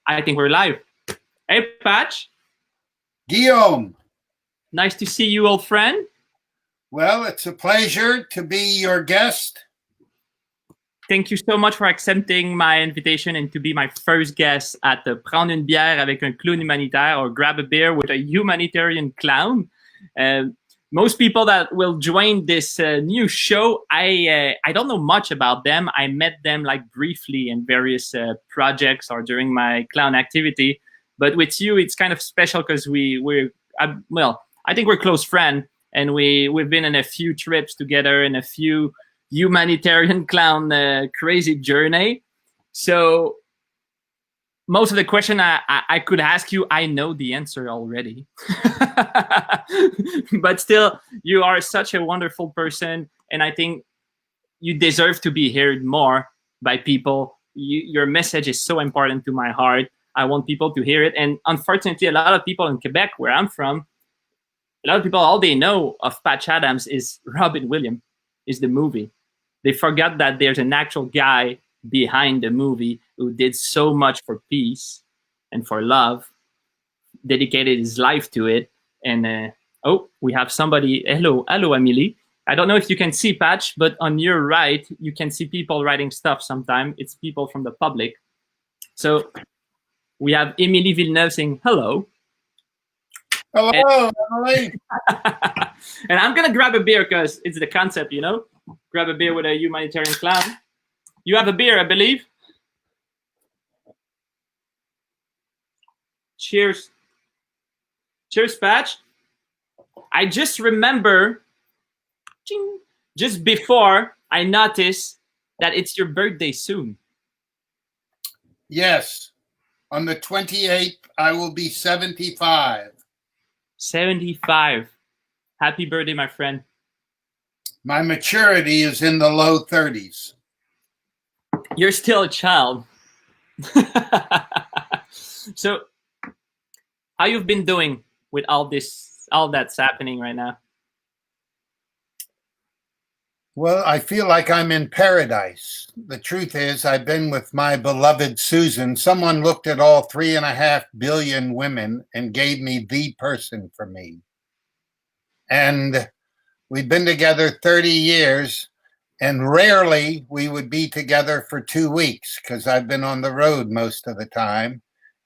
I think we're live. Hey, Patch. Guillaume. Nice to see you, old friend. Well, it's a pleasure to be your guest. Thank you so much for accepting my invitation and to be my first guest at the prend une bière avec un clown humanitaire, or grab a beer with a humanitarian clown. Most people that will join this new show, I don't know much about them. I met them like briefly in various projects or during my clown activity. But with you, it's kind of special because I think we're close friends, and we've been on a few trips together and a few humanitarian clown crazy journey. So most of the question I could ask you, I know the answer already. But still, you are such a wonderful person, and I think you deserve to be heard more by people. Your message is so important to my heart. I want people to hear it. And unfortunately, a lot of people in Quebec, where I'm from, a lot of people, all they know of Patch Adams is Robin Williams, is the movie. They forgot that there's an actual guy behind the movie who did so much for peace and for love, dedicated his life to it. And we have somebody. Hello, Amelie. I don't know if you can see Patch, but on your right, you can see people writing stuff sometimes. It's people from the public. So we have Emily Villeneuve saying hello. Hello, Emily. And I'm going to grab a beer because it's the concept, you know? Grab a beer with a humanitarian clown. You have a beer, I believe. Cheers. Cheers, Patch. I just remember, just before, I noticed that it's your birthday soon. Yes. On the 28th, I will be 75. 75. Happy birthday, my friend. My maturity is in the low 30s. You're still a child. So, how you've been doing with all that's happening right now? Well, I feel like I'm in paradise. The truth is, I've been with my beloved Susan. Someone looked at all 3.5 billion women and gave me the person for me. And we've been together 30 years, and rarely we would be together for 2 weeks because I've been on the road most of the time.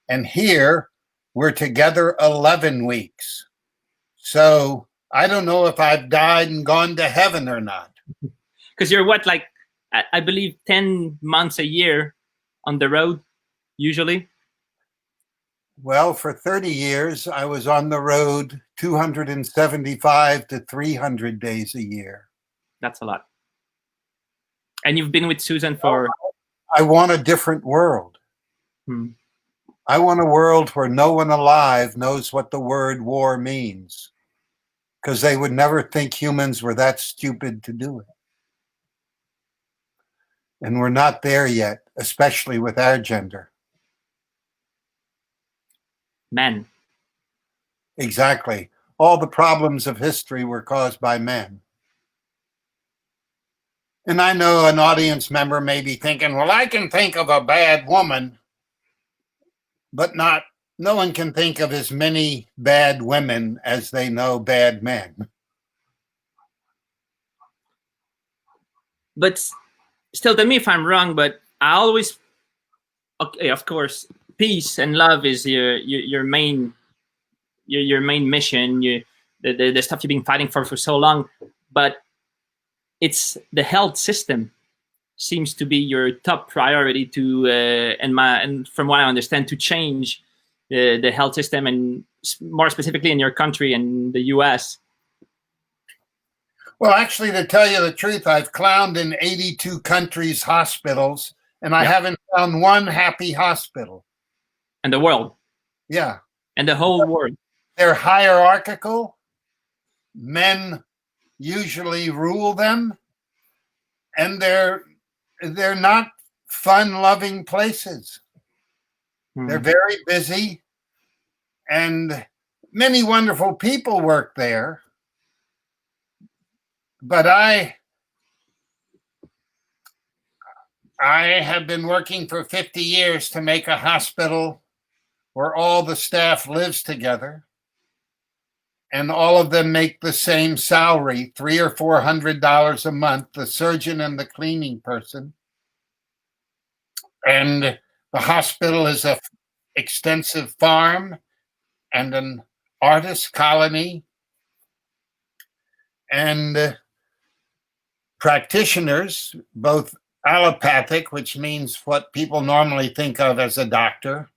And here we're together 11 weeks. So I don't know if I've died and gone to heaven or not. Because you're what, like, I believe 10 months a year on the road, usually? Well, for 30 years, I was on the road 275 to 300 days a year. That's a lot. And you've been with Susan for... I want a different world. I want a world where no one alive knows what the word war means, because they would never think humans were that stupid to do it. And we're not there yet, especially with our gender. Men. Exactly. All the problems of history were caused by men. And I know an audience member may be thinking, well, I can think of a bad woman, but no one can think of as many bad women as they know bad men. But still, tell me if I'm wrong, but I always, okay, of course, peace and love is your main mission, the stuff you've been fighting for so long. But it's the health system seems to be your top priority to, and from what I understand, to change the health system, and more specifically in your country and the U.S. Well, actually, to tell you the truth, I've clowned in 82 countries' hospitals, and I haven't found one happy hospital. And the world. Yeah. And the whole world. They're hierarchical. Men usually rule them, and they're not fun-loving places. They're very busy, and many wonderful people work there. But I have been working for 50 years to make a hospital where all the staff lives together and all of them make the same salary, $300 or $400 a month, the surgeon and the cleaning person. And the hospital is an extensive farm and an artist colony. And practitioners, both allopathic, which means what people normally think of as a doctor,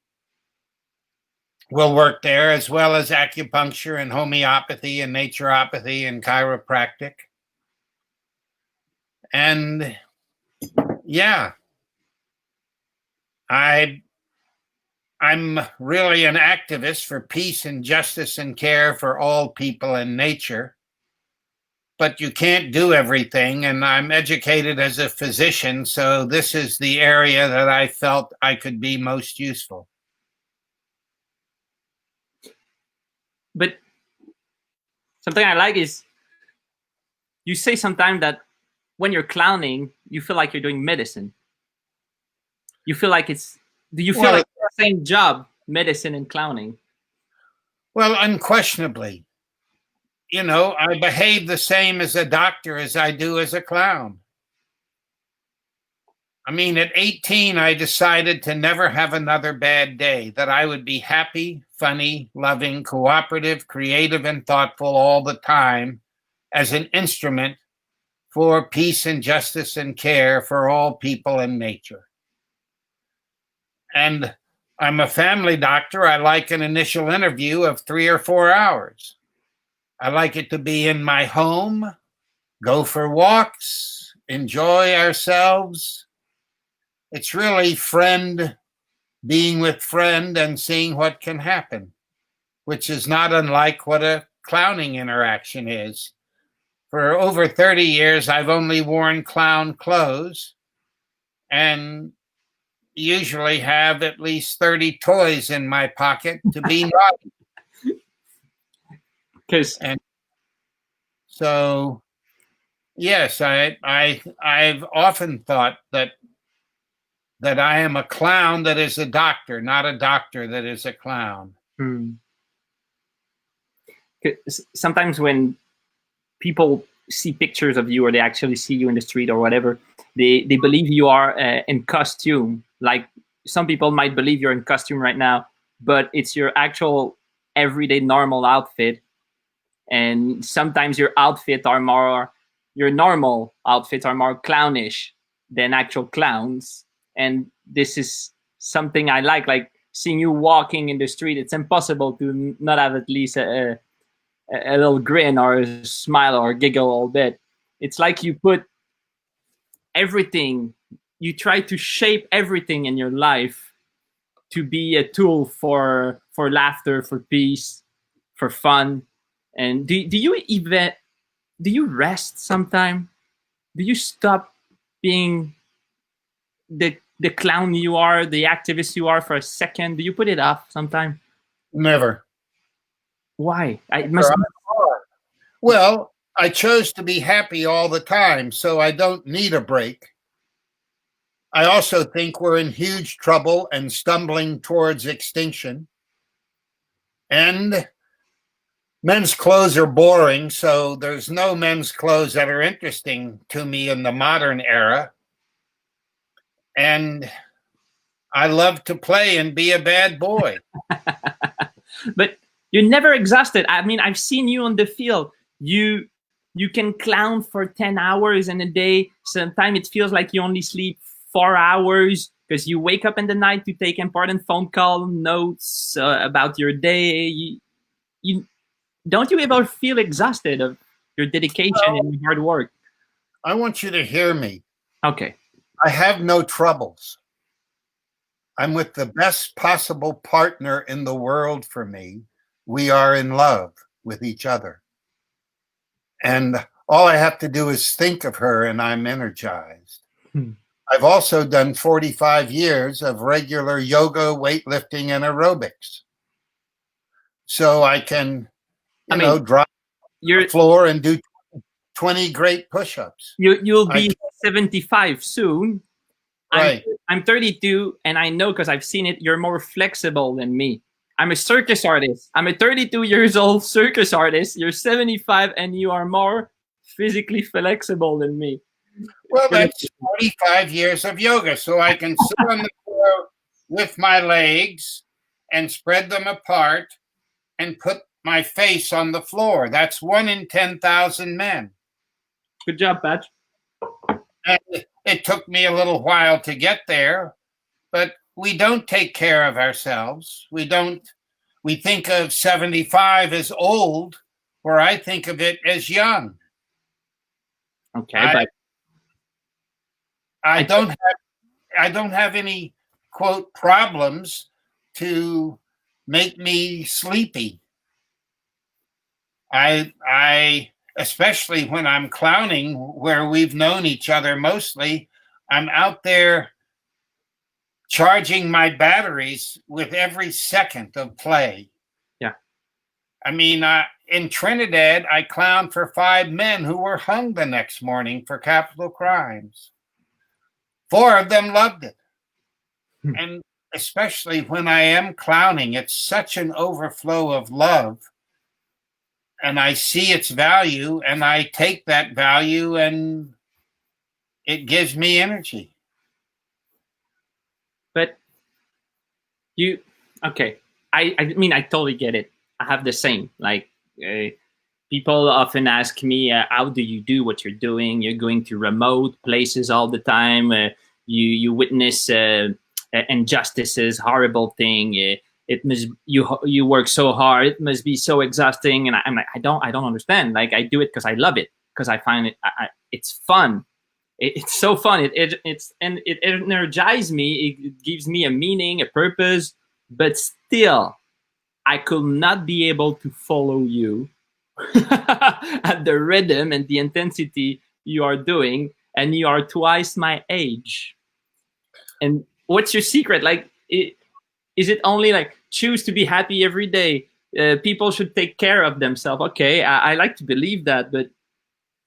will work there, as well as acupuncture and homeopathy and naturopathy and chiropractic. And yeah, I'm really an activist for peace and justice and care for all people and nature. But you can't do everything, and I'm educated as a physician, so this is the area that I felt I could be most useful. But something I like is you say sometimes that when you're clowning, you feel like you're doing medicine. You feel like do you feel like it's the same job, medicine and clowning? Well, unquestionably. You know, I behave the same as a doctor as I do as a clown. I mean, at 18, I decided to never have another bad day, that I would be happy, funny, loving, cooperative, creative, and thoughtful all the time as an instrument for peace and justice and care for all people and nature. And I'm a family doctor. I like an initial interview of 3 or 4 hours. I like it to be in my home, go for walks, enjoy ourselves. It's really being with friend and seeing what can happen, which is not unlike what a clowning interaction is. For over 30 years, I've only worn clown clothes and usually have at least 30 toys in my pocket to be naughty. And so, yes, I've often thought that I am a clown that is a doctor, not a doctor that is a clown. Sometimes when people see pictures of you, or they actually see you in the street or whatever, they believe you are in costume. Like some people might believe you're in costume right now, but it's your actual everyday normal outfit. And sometimes your normal outfits are more clownish than actual clowns. And this is something I like seeing you walking in the street. It's impossible to not have at least a little grin or a smile or a giggle a bit. It's like you put everything, you try to shape everything in your life to be a tool for laughter, for peace, for fun. And do you rest sometime? Do you stop being the clown you are, the activist you are for a second? Do you put it off sometime? Never. Why? Well, I chose to be happy all the time, so I don't need a break. I also think we're in huge trouble and stumbling towards extinction. And men's clothes are boring, so there's no men's clothes that are interesting to me in the modern era. And I love to play and be a bad boy. But you're never exhausted. I mean, I've seen you on the field. You can clown for 10 hours in a day. Sometimes it feels like you only sleep 4 hours because you wake up in the night to take important phone call notes about your day. Don't you ever feel exhausted of your dedication and your hard work? I want you to hear me. Okay. I have no troubles. I'm with the best possible partner in the world for me. We are in love with each other. And all I have to do is think of her and I'm energized. I've also done 45 years of regular yoga, weightlifting, and aerobics. So I can, drop the floor and do 20 great push-ups. You'll be 75 soon. Right. I'm 32, and I know because I've seen it, you're more flexible than me. I'm a circus artist. I'm a 32 years old circus artist. You're 75 and you are more physically flexible than me. Well, that's 45 years of yoga. So I can sit on the floor with my legs and spread them apart and put my face on the floor. That's 1 in 10,000 men. Good job, Patch. And it took me a little while to get there, but we don't take care of ourselves. We think of 75 as old, where I think of it as young. Okay, but I don't have any, quote, problems to make me sleepy. I especially when I'm clowning, where we've known each other mostly, I'm out there charging my batteries with every second of play. Yeah. I mean, in Trinidad, I clowned for 5 men who were hung the next morning for capital crimes. 4 of them loved it. And especially when I am clowning, it's such an overflow of love. And I see its value, and I take that value, and it gives me energy. But okay. I mean, I totally get it. I have the same. Like, people often ask me, how do you do what you're doing? You're going to remote places all the time. You witness injustices, horrible thing. It must you work so hard. It must be so exhausting. And I'm like, I don't understand. Like, I do it because I love it, because I find it it's fun. It's so fun. It energizes me. It gives me a meaning, a purpose. But still, I could not be able to follow you at the rhythm and the intensity you are doing, and you are twice my age. And what's your secret? Like, is it only like choose to be happy every day? People should take care of themselves. Okay, I like to believe that, but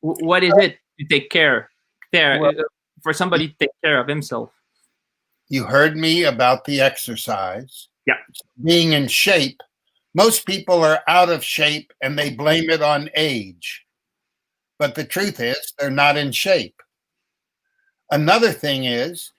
what is it to take care? For somebody to take care of himself. You heard me about the exercise. Yeah. Being in shape. Most people are out of shape and they blame it on age. But the truth is, they're not in shape. Another thing is,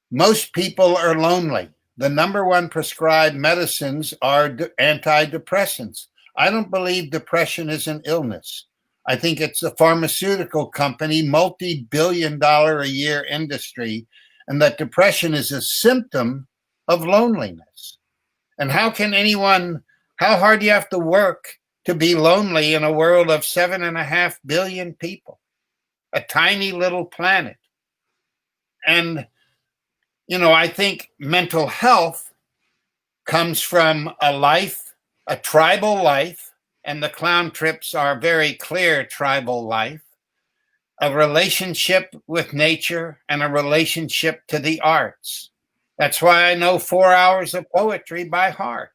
most people are lonely. The number 1 prescribed medicines are antidepressants. I don't believe depression is an illness. I think it's a pharmaceutical company, multi-billion-dollar a year industry, and that depression is a symptom of loneliness. And how hard do you have to work to be lonely in a world of 7.5 billion people, a tiny little planet? And, I think mental health comes from a tribal life, and the clown trips are very clear tribal life, a relationship with nature, and a relationship to the arts. That's why I know 4 hours of poetry by heart.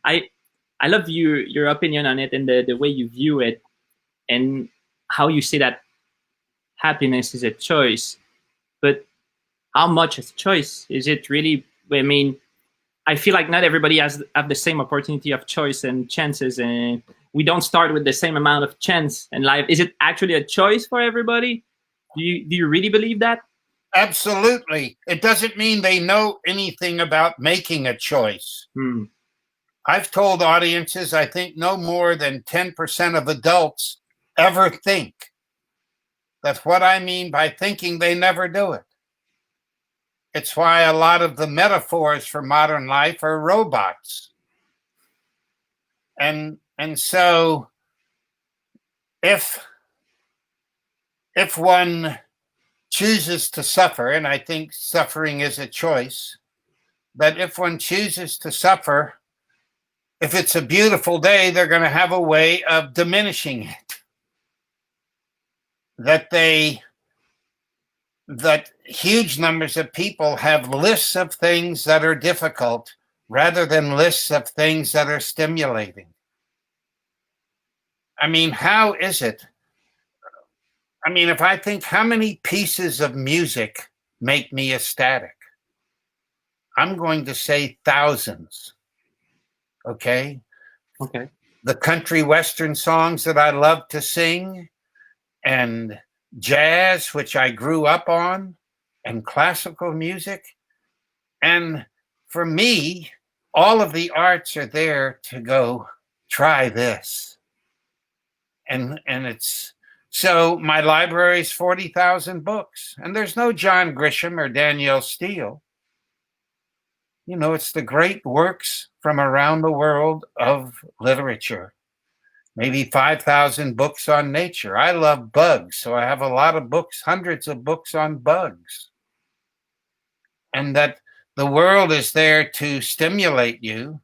I love your opinion on it, and the way you view it, and how you say that happiness is a choice. But how much is a choice? Is it really? I mean, I feel like not everybody have the same opportunity of choice and chances, and we don't start with the same amount of chance in life. Is it actually a choice for everybody? Do you really believe that? Absolutely. It doesn't mean they know anything about making a choice. I've told audiences, I think no more than 10% of adults ever think. That's what I mean by thinking they never do it. It's why a lot of the metaphors for modern life are robots. And so if one chooses to suffer, and I think suffering is a choice, but if one chooses to suffer, if it's a beautiful day, they're going to have a way of diminishing it. That huge numbers of people have lists of things that are difficult rather than lists of things that are stimulating. I mean, how is it? I mean, if I think how many pieces of music make me ecstatic? I'm going to say thousands. Okay. Okay. The country western songs that I love to sing, and jazz, which I grew up on, and classical music. And for me, all of the arts are there to go, try this. And it's so my library is 40,000 books, and there's no John Grisham or Danielle Steele. You know, it's the great works from around the world of literature. Maybe 5,000 books on nature. I love bugs, so I have a lot of books, hundreds of books on bugs. And that the world is there to stimulate you.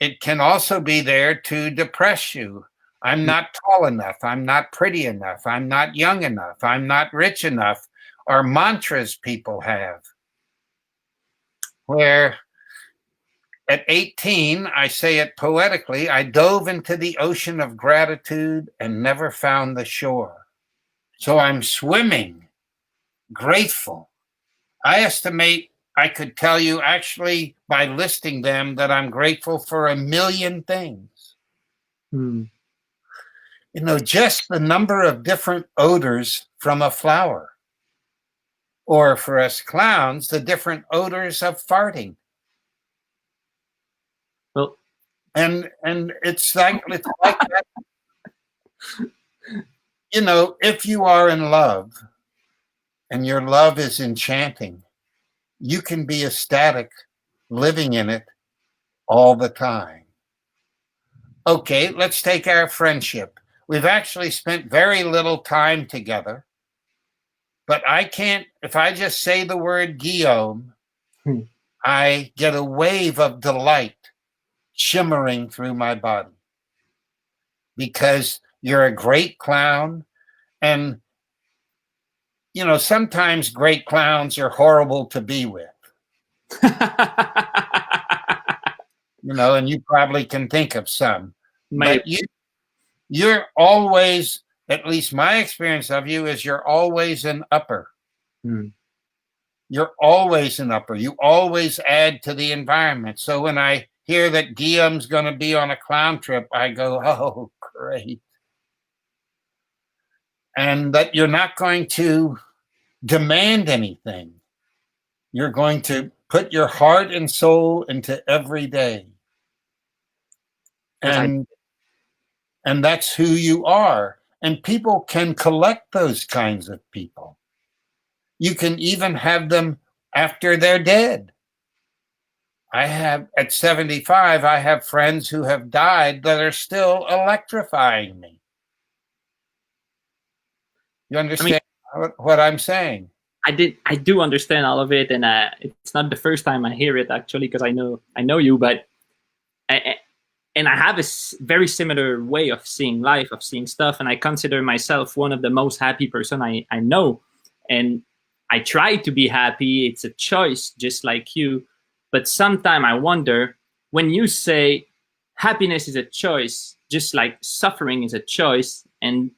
It can also be there to depress you. I'm not tall enough. I'm not pretty enough. I'm not young enough. I'm not rich enough. Or mantras people have, where at 18, I say it poetically, I dove into the ocean of gratitude and never found the shore. So I'm swimming, grateful. I estimate I could tell you actually by listing them that I'm grateful for 1 million things. You know, just the number of different odors from a flower. Or for us clowns, the different odors of farting. Well, and it's like that. You know, if you are in love and your love is enchanting, you can be ecstatic living in it all the time. Okay, let's take our friendship. We've actually spent very little time together, but I can't, if I just say the word Guillaume, I get a wave of delight shimmering through my body because you're a great clown. And, you know, sometimes great clowns are horrible to be with. You know, and you probably can think of some. But you're always, at least my experience of you is you're always an upper. You're always an upper. You always add to the environment. So when I hear that Guillaume's going to be on a clown trip, I go, oh, great. And that you're not going to demand anything. You're going to put your heart and soul into every day. And that's who you are. And people can collect those kinds of people. You can even have them after they're dead. At 75, I have friends who have died that are still electrifying me. You understand what I'm saying? I do understand all of it, and it's not the first time I hear it actually, because I know you, but and I have a very similar way of seeing life, of seeing stuff, and I consider myself one of the most happy person I know, and I try to be happy. It's a choice, just like you. But sometimes I wonder, when you say happiness is a choice, just like suffering is a choice, and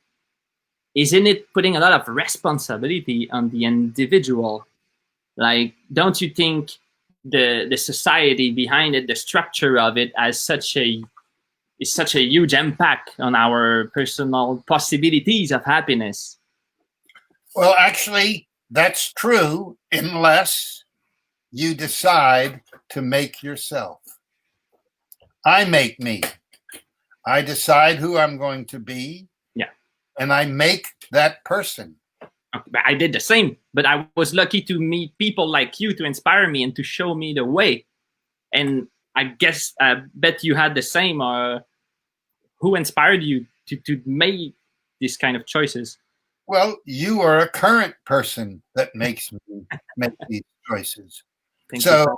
isn't it putting a lot of responsibility on the individual? Like, don't you think the society behind it, the structure of it, is such a huge impact on our personal possibilities of happiness? Well, actually, that's true unless you decide to make yourself. I make me. I decide who I'm going to be. Yeah. And I make that person. I did the same, but I was lucky to meet people like you to inspire me and to show me the way. And I guess I bet you had the same. Who inspired you to make these kind of choices? Well, you are a current person that makes me make these choices. So,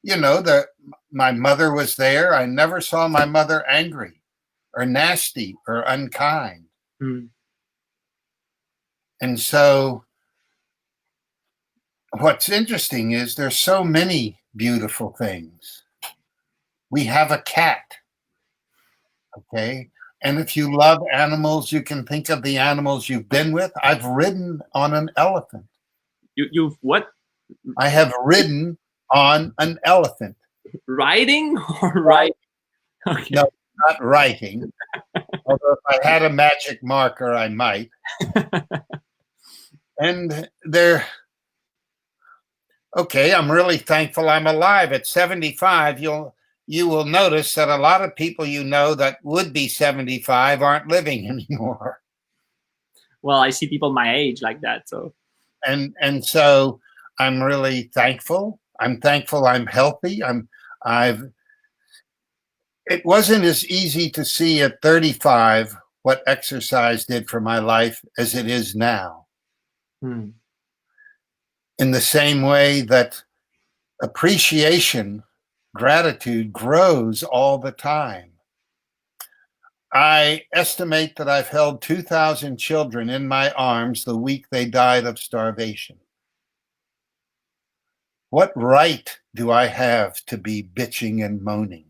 you know, my mother was there. I never saw my mother angry or nasty or unkind. And so what's interesting is there's so many beautiful things. We have a cat, okay? And if you love animals, you can think of the animals you've been with. I've ridden on an elephant. You've what? I have ridden on an elephant. Riding or riding? Okay. No, not writing. Although if I had a magic marker, I might. And okay, I'm really thankful I'm alive. At 75, you will notice that a lot of people you know that would be 75 aren't living anymore. Well, I see people my age like that. So and so I'm really thankful. I'm thankful I'm healthy. It wasn't as easy to see at 35 what exercise did for my life as it is now. In the same way that appreciation, gratitude grows all the time. I estimate that I've held 2,000 children in my arms the week they died of starvation. What right do I have to be bitching and moaning?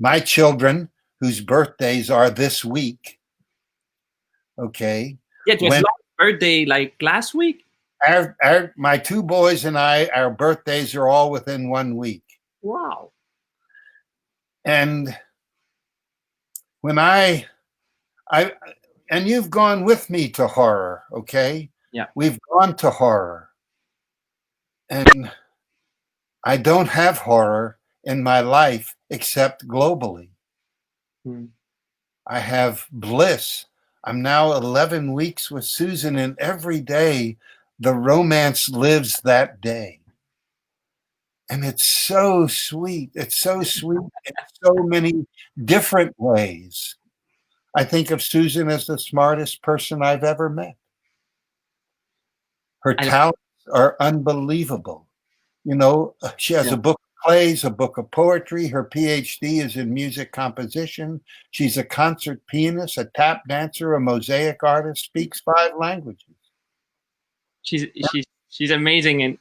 My children, whose birthdays are this week, okay? Yeah, it was Lot's birthday like last week? My two boys and I, our birthdays are all within 1 week. Wow. And when and you've gone with me to horror, okay? Yeah. We've gone to horror. And I don't have horror in my life except globally. I have bliss. I'm now 11 weeks with Susan, and every day the romance lives that day. And it's so sweet. It's so sweet in so many different ways. I think of Susan as the smartest person I've ever met. Her talents are unbelievable. You know, she has a book of plays, a book of poetry. Her PhD is in music composition. She's a concert pianist, a tap dancer, a mosaic artist, speaks 5 languages. She's amazing. And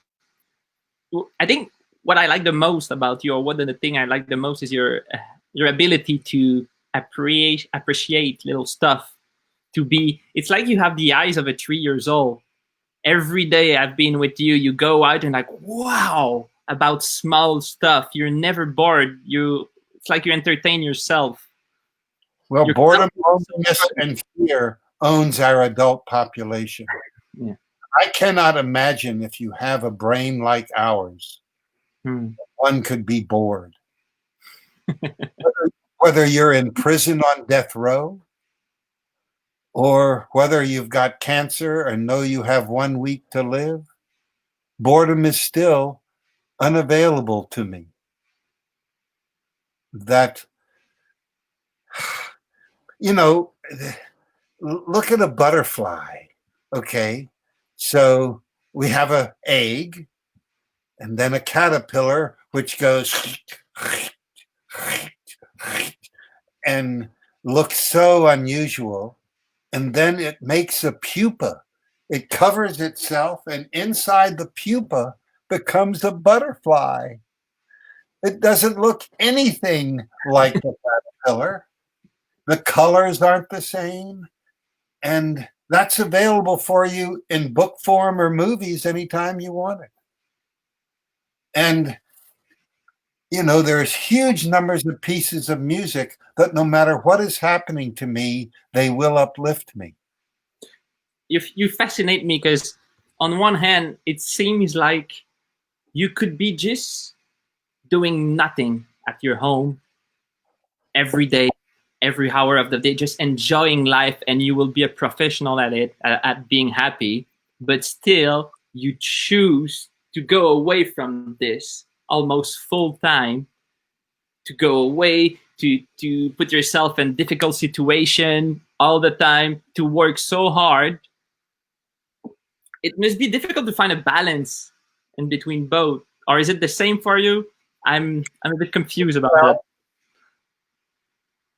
I think what I like the most about you, or one of the things I like the most, is your ability to appreciate little stuff. It's like you have the eyes of a 3 years old. Every day I've been with you, you go out and like, wow, about small stuff. You're never bored. It's like you entertain yourself. Well, boredom, loneliness, and fear owns our adult population. Yeah. I cannot imagine if you have a brain like ours, one could be bored. Whether you're in prison on death row, or whether you've got cancer and know you have 1 week to live, boredom is still unavailable to me. That, you know, look at a butterfly, okay? So we have an egg and then a caterpillar, which goes and looks so unusual. And then it makes a pupa. It covers itself, and inside the pupa becomes a butterfly. It doesn't look anything like the caterpillar. The colors aren't the same. And that's available for you in book form or movies anytime you want it. And, you know, there's huge numbers of pieces of music that no matter what is happening to me, they will uplift me. You fascinate me because on one hand, it seems like you could be just doing nothing at your home every day, every hour of the day, just enjoying life, and you will be a professional at it, at being happy. But still, you choose to go away from this almost full time, to go away, to put yourself in difficult situation all the time, to work so hard. It must be difficult to find a balance in between both. Or is it the same for you? I'm a bit confused about that.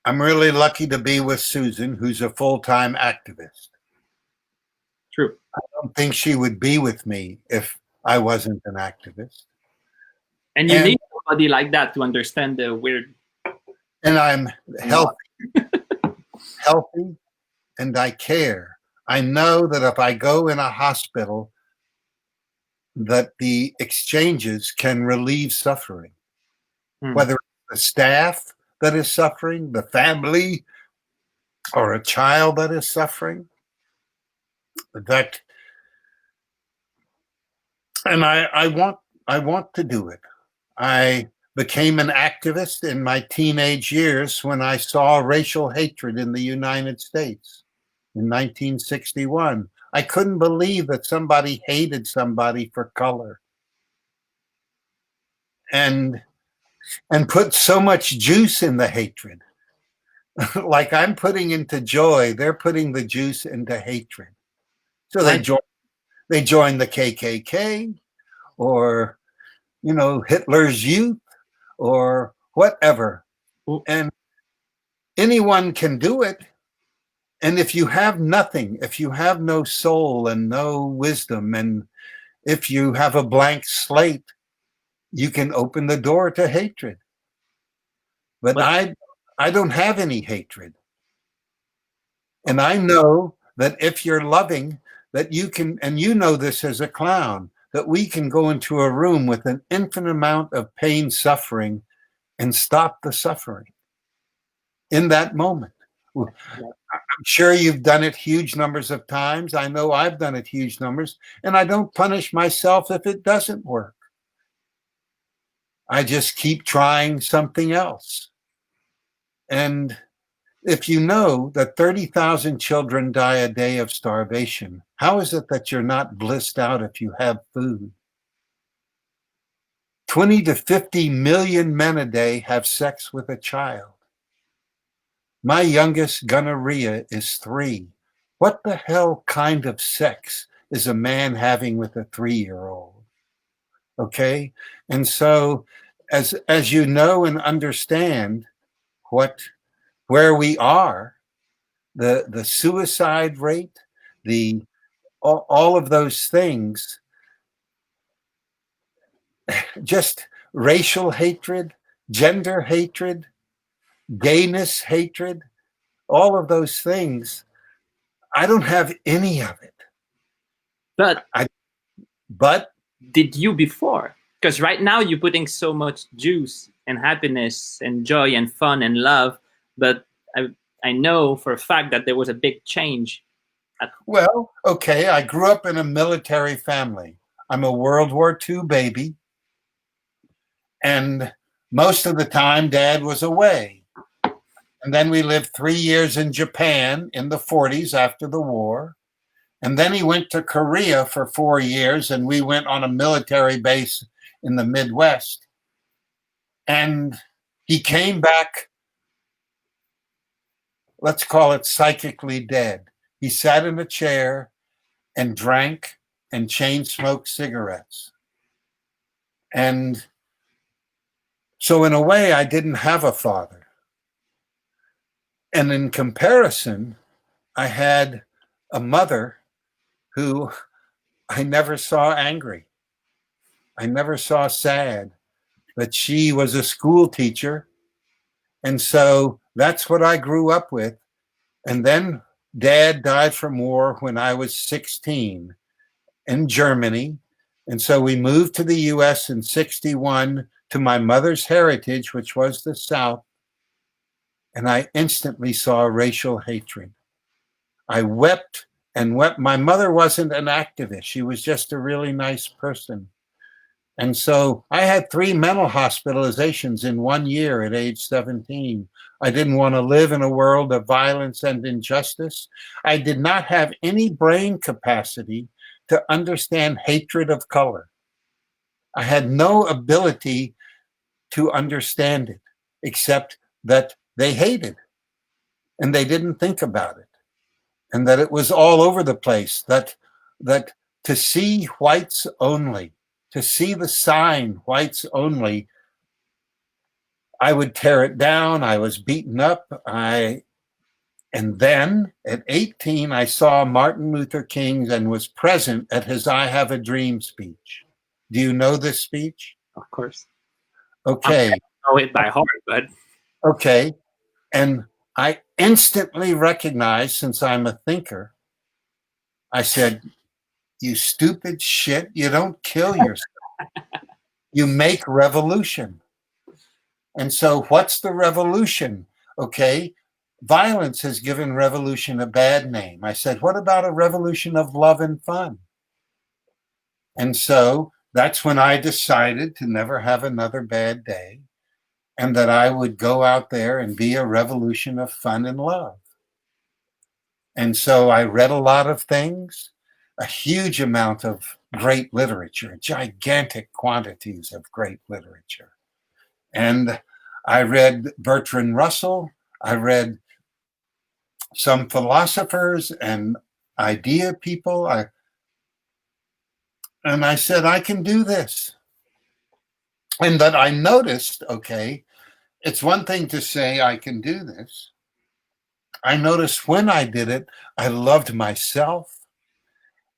I'm really lucky to be with Susan, who's a full-time activist. True. I don't think she would be with me if I wasn't an activist. And you need somebody like that to understand the weird. And I'm healthy, healthy, and I care. I know that if I go in a hospital, that the exchanges can relieve suffering, Hmm. whether it's the staff that is suffering, the family, or a child that is suffering. That, and I want to do it. I became an activist in my teenage years when I saw racial hatred in the United States in 1961. I couldn't believe that somebody hated somebody for color and put so much juice in the hatred. Like I'm putting into joy, they're putting the juice into hatred. So Right. they join the KKK or Hitler's Youth or whatever. Ooh. And anyone can do it. And if you have nothing, if you have no soul and no wisdom, and if you have a blank slate, you can open the door to hatred. But I don't have any hatred. And I know that if you're loving, that you can, and you know this as a clown, that we can go into a room with an infinite amount of pain, suffering, and stop the suffering in that moment. I'm sure you've done it huge numbers of times. I know I've done it huge numbers, and I don't punish myself if it doesn't work. I just keep trying something else. And if you know that 30,000 children die a day of starvation, how is it that you're not blissed out if you have food? 20 to 50 million men a day have sex with a child. My youngest gonorrhea is 3. What the hell kind of sex is a man having with a 3-year-old? Okay? And so as you know and understand where we are, the suicide rate, all of those things, just racial hatred, gender hatred, gayness hatred, all of those things, I don't have any of it. But did you before? Because right now you're putting so much juice and happiness and joy and fun and love, but I know for a fact that there was a big change. Well, okay, I grew up in a military family. I'm a World War II baby, and most of the time Dad was away. And then we lived 3 years in Japan in the 40s after the war. And then he went to Korea for 4 years, and we went on a military base in the Midwest. And he came back, let's call it psychically dead. He sat in a chair and drank and chain smoked cigarettes. And so in a way, I didn't have a father. And in comparison, I had a mother who I never saw angry. I never saw sad, but she was a school teacher. And so that's what I grew up with. And then Dad died from war when I was 16 in Germany. And so we moved to the US in 61 to my mother's heritage, which was the South. And I instantly saw racial hatred. I wept and wept. My mother wasn't an activist. She was just a really nice person. And so I had 3 mental hospitalizations in 1 year at age 17. I didn't want to live in a world of violence and injustice. I did not have any brain capacity to understand hatred of color. I had no ability to understand it, except that they hated and they didn't think about it, and that it was all over the place, that to see whites only, to see the sign whites only, I would tear it down. I was beaten up. And then at 18, I saw Martin Luther King and was present at his I Have a Dream speech. Do you know this speech? Of course. Okay. I know it by heart, but okay. And I instantly recognized, since I'm a thinker, I said, You stupid shit. You don't kill yourself. You make revolution. And so what's the revolution? Okay. Violence has given revolution a bad name. I said, what about a revolution of love and fun? And so that's when I decided to never have another bad day, and that I would go out there and be a revolution of fun and love. And so I read a lot of things, a huge amount of great literature, gigantic quantities of great literature. And I read Bertrand Russell. I read some philosophers and idea people. And I said, I can do this. And that I noticed, okay, it's one thing to say I can do this. I noticed when I did it, I loved myself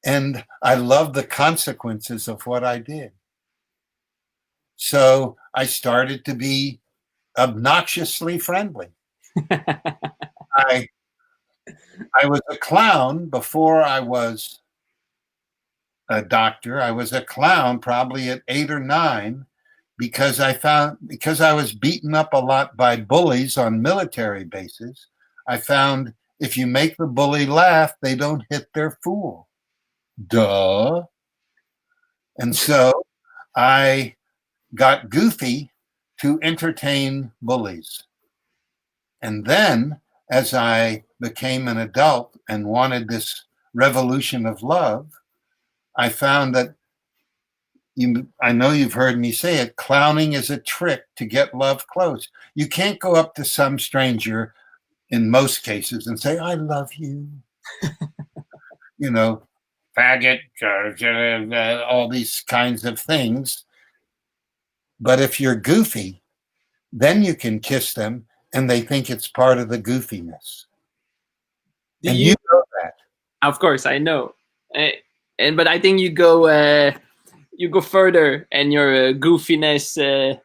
and I loved the consequences of what I did. So I started to be obnoxiously friendly. I was a clown before I was a doctor. I was a clown probably at 8 or 9 because I was beaten up a lot by bullies on military bases. I found if you make the bully laugh, they don't hit their fool. Duh. And so I got goofy to entertain bullies. And then as I became an adult and wanted this revolution of love, I found that I know you've heard me say it, clowning is a trick to get love close. You can't go up to some stranger in most cases and say, I love you. You know, faggot, all these kinds of things. But if you're goofy, then you can kiss them and they think it's part of the goofiness. And you know that. Of course, I know. But I think you go further in your goofiness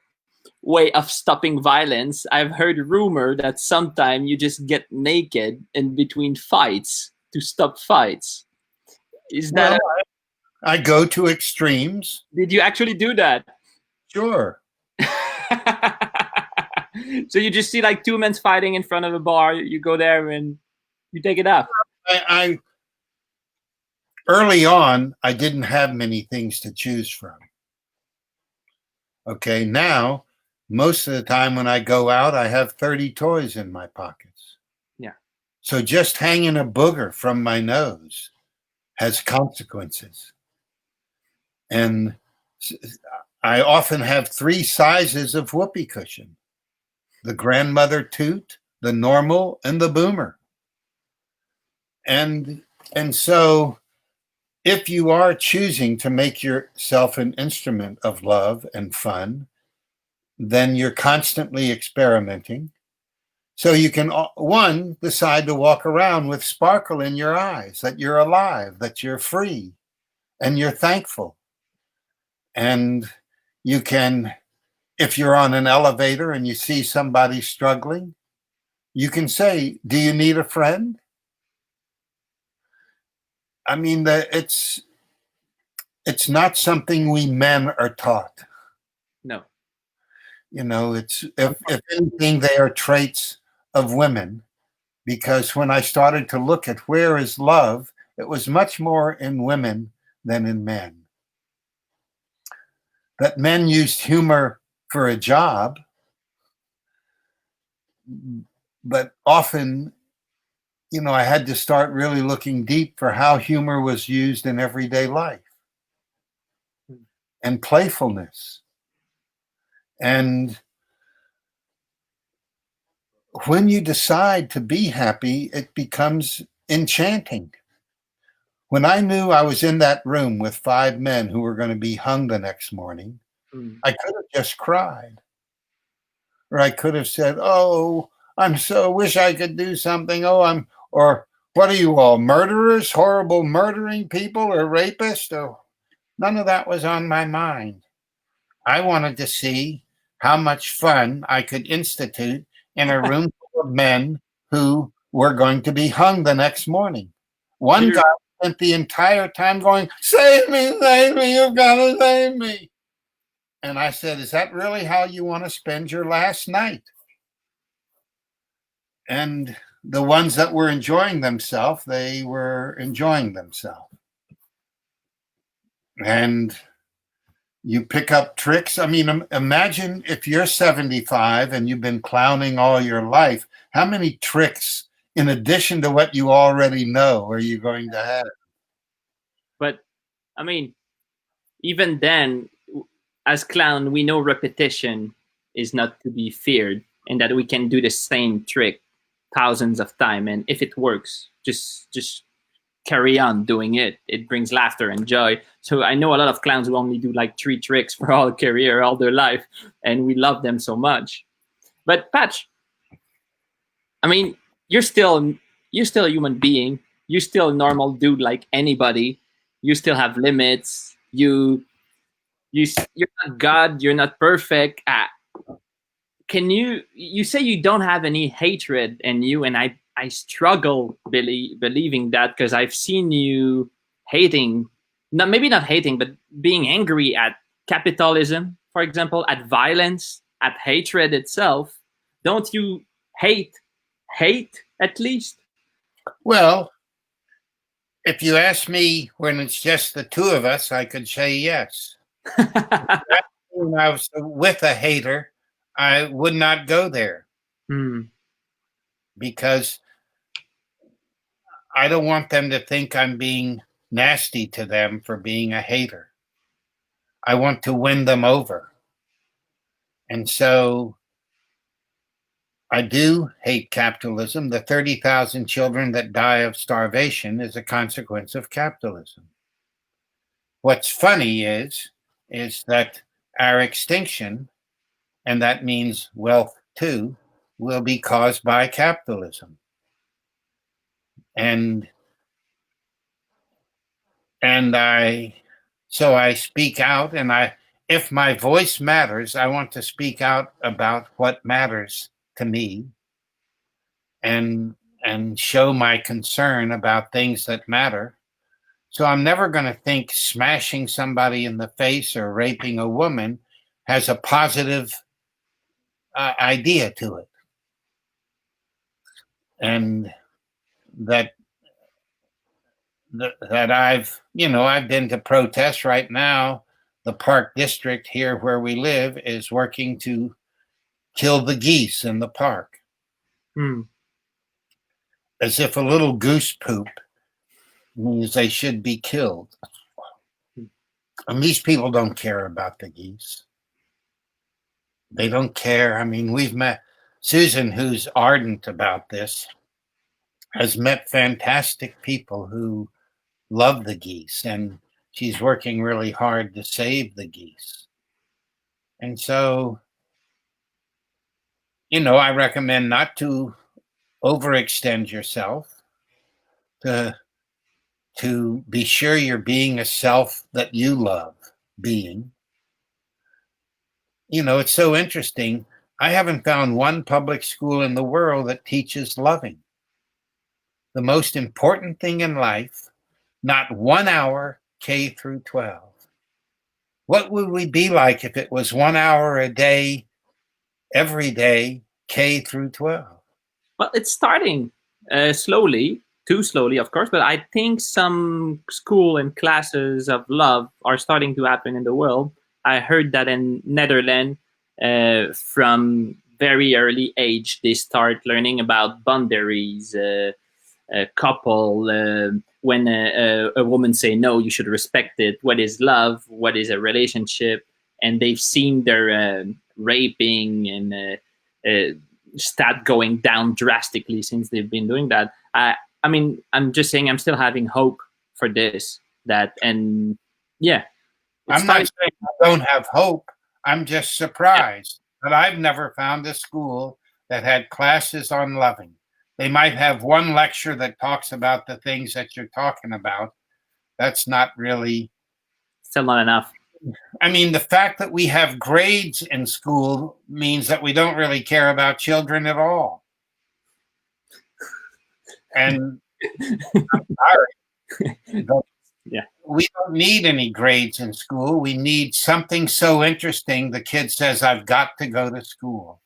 way of stopping violence. I've heard rumor that sometimes you just get naked in between fights to stop fights. Is that? Well, I go to extremes. Did you actually do that? Sure. So you just see like two men fighting in front of a bar. You go there and you take it up. I early on, I didn't have many things to choose from. Okay, now, most of the time when I go out, I have 30 toys in my pockets. Yeah. So just hanging a booger from my nose has consequences. And I often have 3 sizes of whoopee cushion: the grandmother toot, the normal, and the boomer. And so if you are choosing to make yourself an instrument of love and fun, then you're constantly experimenting. So you can, one, decide to walk around with sparkle in your eyes, that you're alive, that you're free, and you're thankful. And you can, if you're on an elevator and you see somebody struggling, you can say, do you need a friend? I mean, it's not something we men are taught. No. You know, it's if anything, they are traits of women, because when I started to look at where is love, it was much more in women than in men. That men used humor for a job, but often, you know, I had to start really looking deep for how humor was used in everyday life and playfulness. And when you decide to be happy, it becomes enchanting. When I knew I was in that room with 5 men who were going to be hung the next morning, I could have just cried. Or I could have said, oh, I'm so wish I could do something. Or what are you all, murderers, horrible murdering people, or rapists? Or none of that was on my mind. I wanted to see how much fun I could institute in a room full of men who were going to be hung the next morning. One guy spent the entire time going, save me, you've got to save me. And I said, is that really how you want to spend your last night? And the ones that were enjoying themselves, they were enjoying themselves. And you pick up tricks. I mean, imagine if you're 75 and you've been clowning all your life, how many tricks in addition to what you already know are you going to have? But I mean, even then, as clown, we know repetition is not to be feared, and that we can do the same trick thousands of times, and if it works, just carry on doing it. It brings laughter and joy. So I know a lot of clowns who only do like 3 tricks for all career, all their life, and we love them so much. But Patch, I mean, you're still a human being. You're still a normal dude like anybody. You still have limits. You're not God. You're not perfect. Can you say you don't have any hatred in you? And I struggle believing that, because I've seen you hating, maybe not hating, but being angry at capitalism, for example, at violence, at hatred itself. Don't you hate at least? Well, if you ask me when it's just the two of us, I could say yes. When I was with a hater, I would not go there. Because I don't want them to think I'm being nasty to them for being a hater. I want to win them over. And so I do hate capitalism. The 30,000 children that die of starvation is a consequence of capitalism. What's funny is that our extinction, and that means wealth too, will be caused by capitalism. And I speak out, and if my voice matters, I want to speak out about what matters to me, and show my concern about things that matter. So I'm never going to think smashing somebody in the face or raping a woman has a positive idea to it. And that I've been to protests right now. The park district here where we live is working to kill the geese in the park. As if a little goose poop means they should be killed. And these people don't care about the geese. They don't care. I mean, we've met Susan, who's ardent about this, has met fantastic people who love the geese, and she's working really hard to save the geese. And so, I recommend not to overextend yourself, to be sure you're being a self that you love being. It's so interesting. I haven't found one public school in the world that teaches loving. The most important thing in life, not 1 hour K through 12. What would we be like if it was 1 hour a day, every day, K through 12? Well, it's starting slowly, too slowly, of course, but I think some school and classes of love are starting to happen in the world. I heard that in Netherlands, from very early age, they start learning about boundaries, a couple. When a woman say no, you should respect it. What is love? What is a relationship? And they've seen their raping and stat going down drastically since they've been doing that. I mean, I'm just saying, I'm still having hope for this. I'm not saying I don't have hope. I'm just surprised that I've never found a school that had classes on loving. They might have one lecture that talks about the things that you're talking about. That's not really... Still not enough. I mean, the fact that we have grades in school means that we don't really care about children at all. And I'm sorry, But Yeah. we don't need any grades in school. We need something so interesting the kid says, I've got to go to school.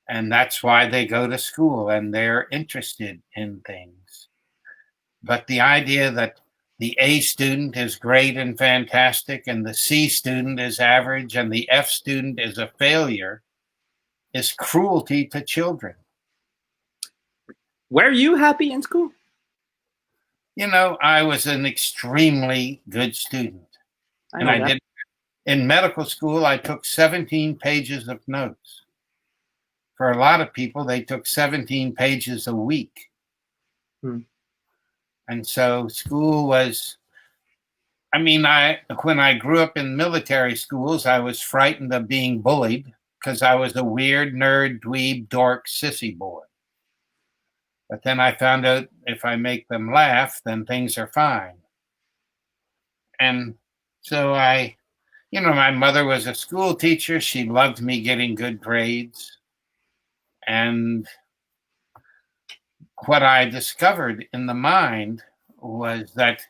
And that's why they go to school, and they're interested in things. But the idea that the A student is great and fantastic, and the C student is average, and the F student is a failure is cruelty to children. Were you happy in school? You know, I was an extremely good student. I know that. In medical school, I took 17 pages of notes. For a lot of people, they took 17 pages a week. And so school was, when I grew up in military schools, I was frightened of being bullied because I was a weird nerd, dweeb, dork, sissy boy. But then I found out if I make them laugh, then things are fine. And so my mother was a school teacher. She loved me getting good grades. And what I discovered in the mind was that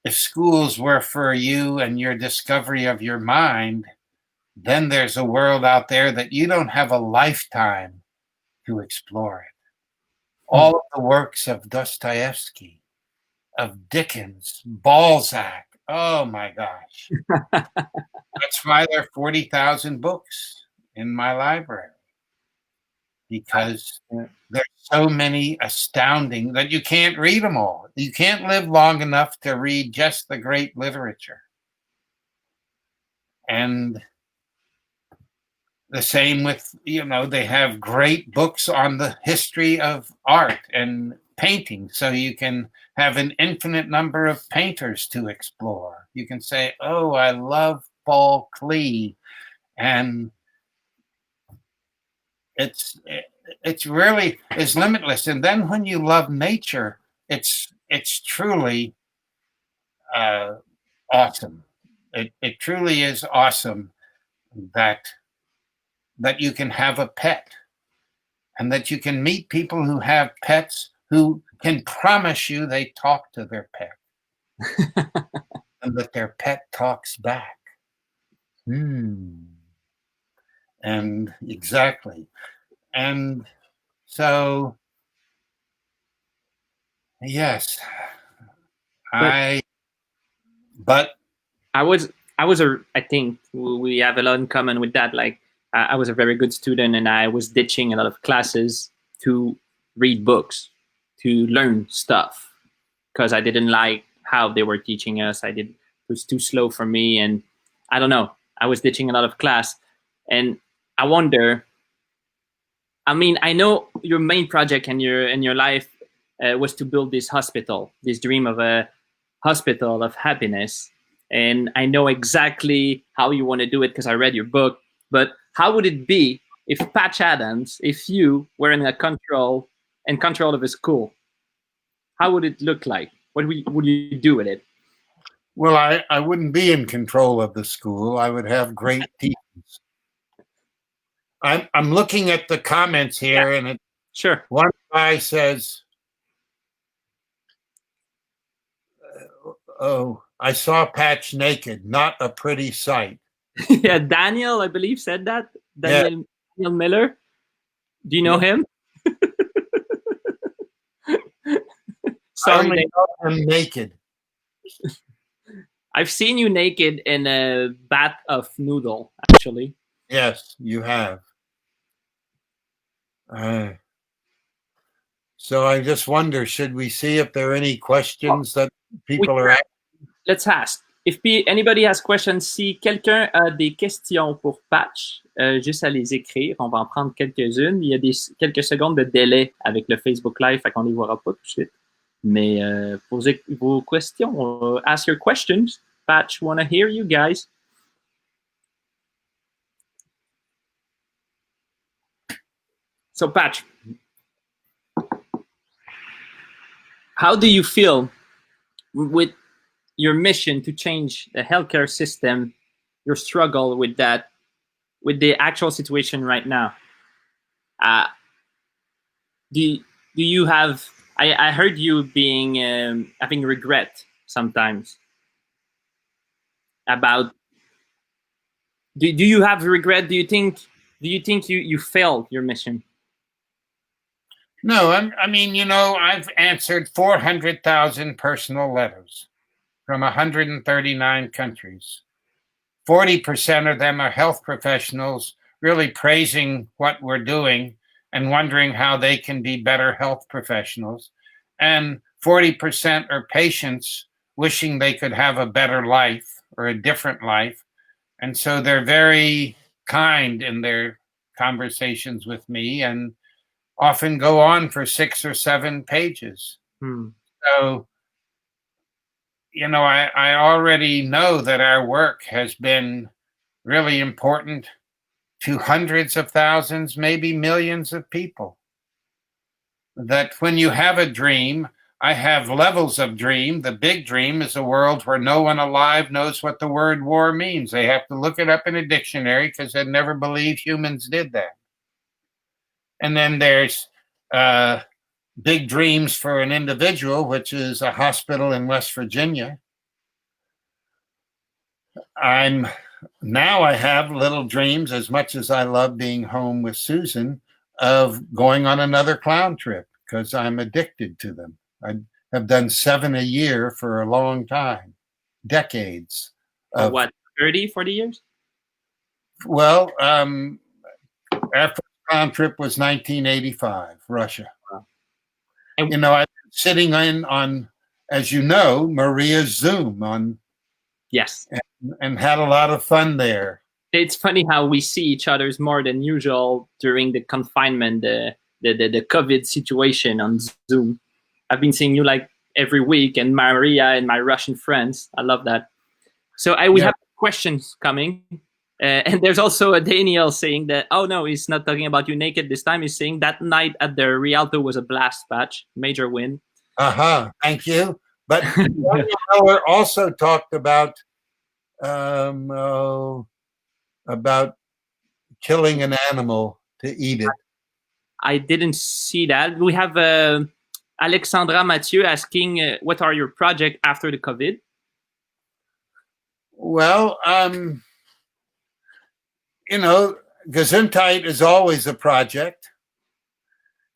if schools were for you and your discovery of your mind, then there's a world out there that you don't have a lifetime to explore it. All of the works of Dostoevsky, of Dickens, Balzac. Oh my gosh. That's why there are 40,000 books in my library. Because there's so many astounding that you can't read them all. You can't live long enough to read just the great literature. And the same with, they have great books on the history of art and painting. So you can have an infinite number of painters to explore. You can say, oh, I love Paul Klee. And it's really is limitless. And then when you love nature, it's truly awesome. It truly is awesome that you can have a pet and that you can meet people who have pets who can promise you they talk to their pet and that their pet talks back. And exactly. And so, yes, I think we have a lot in common with that. Like, I was a very good student, and I was ditching a lot of classes to read books, to learn stuff, because I didn't like how they were teaching us. It was too slow for me, and I don't know. I was ditching a lot of class, and I wonder. I know your main project in your life was to build this hospital, this dream of a hospital of happiness. And I know exactly how you want to do it because I read your book. But how would it be if Patch Adams, if you were in control of a school? How would it look like? What would you do with it? Well, I wouldn't be in control of the school. I would have great teachers. I'm looking at the comments here, and sure. One guy says, "Oh, I saw Patch naked. Not a pretty sight." Yeah, Daniel, I believe, said that. Daniel Miller. Do you know him? Sorry, I only know him naked. I've seen you naked in a bath of noodle, actually. Yes, you have. So I just wonder, should we see if there are any questions that people are asking? Let's ask. If anybody has questions, si quelqu'un a des questions pour Patch, juste à les écrire. On va en prendre quelques-unes. Il y a quelques secondes de délai avec le Facebook Live, fait qu'on ne les verra pas tout de suite. Mais posez vos questions. Ask your questions. Patch, want to hear you guys. So, Patch, how do you feel with your mission to change the healthcare system, your struggle with that, with the actual situation right now? Do you have I heard you being having regret sometimes about. Do you have regret? Do you think you failed your mission? No, I mean, I've answered 400,000 personal letters from 139 countries. 40% of them are health professionals really praising what we're doing and wondering how they can be better health professionals. And 40% are patients wishing they could have a better life or a different life. And so they're very kind in their conversations with me and often go on for 6 or 7 pages. So, I already know that our work has been really important to hundreds of thousands, maybe millions of people. That when you have a dream, I have levels of dream. The big dream is a world where no one alive knows what the word war means. They have to look it up in a dictionary because they'd never believe humans did that. And then there's big dreams for an individual, which is a hospital in West Virginia. Now I have little dreams, as much as I love being home with Susan, of going on another clown trip because I'm addicted to them. I have done 7 a year for a long time, decades. What, 30, 40 years? Well, our first clown trip was 1985, Russia. Wow. I'm sitting on, as you know, Maria's Zoom on. Yes. And had a lot of fun there. It's funny how we see each other's more than usual during the confinement, the COVID situation on Zoom. I've been seeing you like every week, and Maria and my Russian friends. I love that. So we have questions coming. And there's also a Daniel saying that, oh no, he's not talking about you naked this time. He's saying that night at the Rialto was a blast patch, major win. Thank you. But Miller also talked about killing an animal to eat it. I didn't see that. We have Alexandra Mathieu asking, what are your projects after the COVID? Well, Gesundheit is always a project.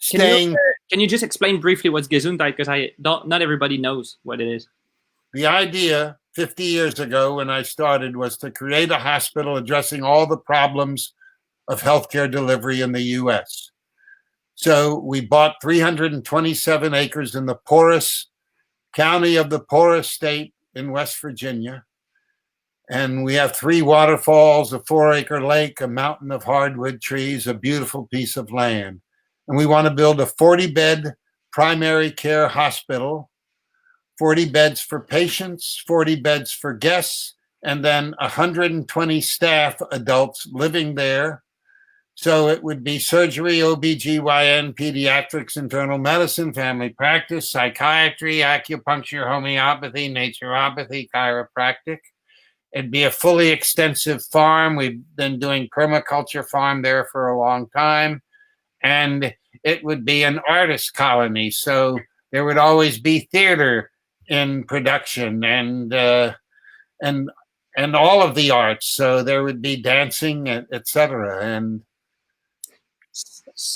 Can you just explain briefly what's Gesundheit? Because not everybody knows what it is. The idea 50 years ago when I started was to create a hospital addressing all the problems of healthcare delivery in the U.S. So we bought 327 acres in the poorest county of the poorest state in West Virginia. And we have 3 waterfalls, a 4-acre lake, a mountain of hardwood trees, a beautiful piece of land. And we want to build a 40-bed primary care hospital, 40 beds for patients, 40 beds for guests, and then 120 staff adults living there. So it would be surgery, OBGYN, pediatrics, internal medicine, family practice, psychiatry, acupuncture, homeopathy, naturopathy, chiropractic. It'd be a fully extensive farm. We've been doing permaculture farm there for a long time. And it would be an artist colony. So there would always be theater in production and all of the arts. So there would be dancing, etc.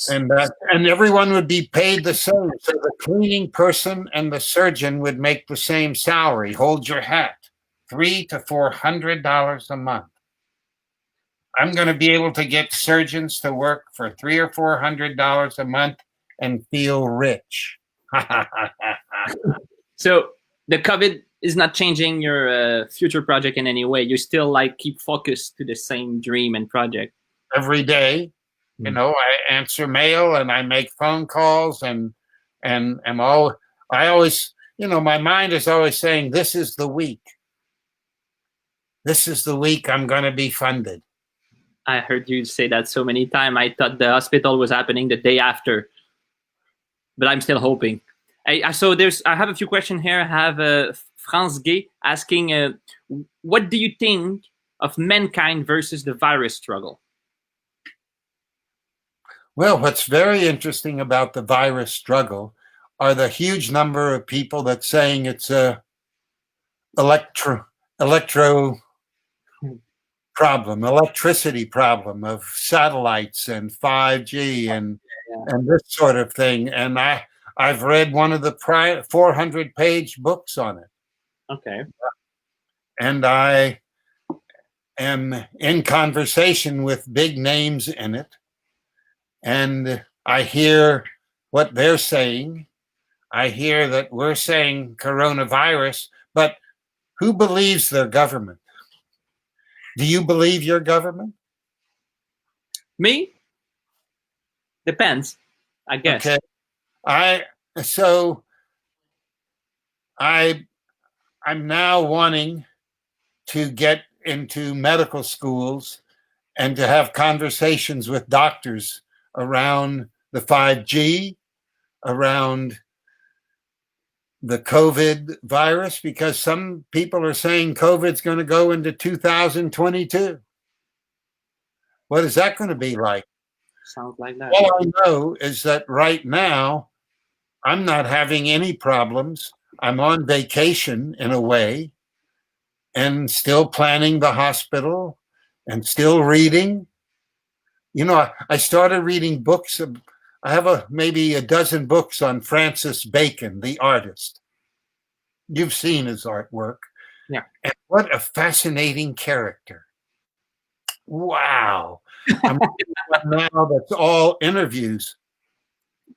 And everyone would be paid the same. So the cleaning person and the surgeon would make the same salary. Hold your hat. $300 to $400 a month. I'm going to be able to get surgeons to work for $300 or $400 a month and feel rich. So the COVID is not changing your future project in any way. You still keep focused to the same dream and project. Every day, I answer mail and I make phone calls and I always, my mind is always saying, this is the week. This is the week I'm going to be funded. I heard you say that so many times. I thought the hospital was happening the day after, but I'm still hoping. I have a few questions here. I have France Gay asking, what do you think of mankind versus the virus struggle? Well, what's very interesting about the virus struggle are the huge number of people that saying it's a electro problem, electricity problem of satellites and 5G and this sort of thing. And I've read one of the 400-page books on it. Okay. And I am in conversation with big names in it. And I hear what they're saying. I hear that we're saying coronavirus, but who believes their government? Do you believe your government? Me? Depends, I guess. Okay. I'm now wanting to get into medical schools and to have conversations with doctors around the 5G, around the COVID virus, because some people are saying COVID's going to go into 2022. What is that going to be like? Sounds like that. All I know is that right now, I'm not having any problems. I'm on vacation in a way and still planning the hospital and still reading. You know, I started reading books. I have maybe a dozen books on Francis Bacon, the artist. You've seen his artwork. Yeah. And what a fascinating character. Wow. I'm now that's all interviews.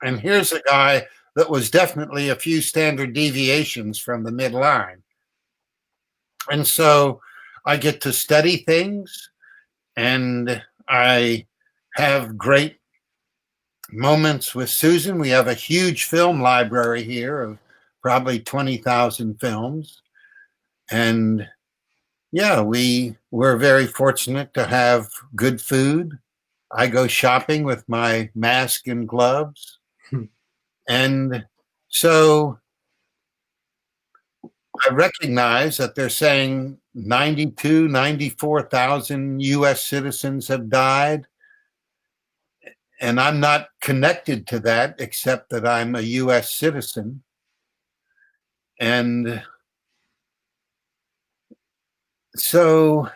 And here's a guy that was definitely a few standard deviations from the midline. And so I get to study things, and I have great moments with Susan. We have a huge film library here of probably 20,000 films. And yeah, we're very fortunate to have good food. I go shopping with my mask and gloves. And so I recognize that they're saying 94,000 US citizens have died. And I'm not connected to that except that I'm a US citizen. And so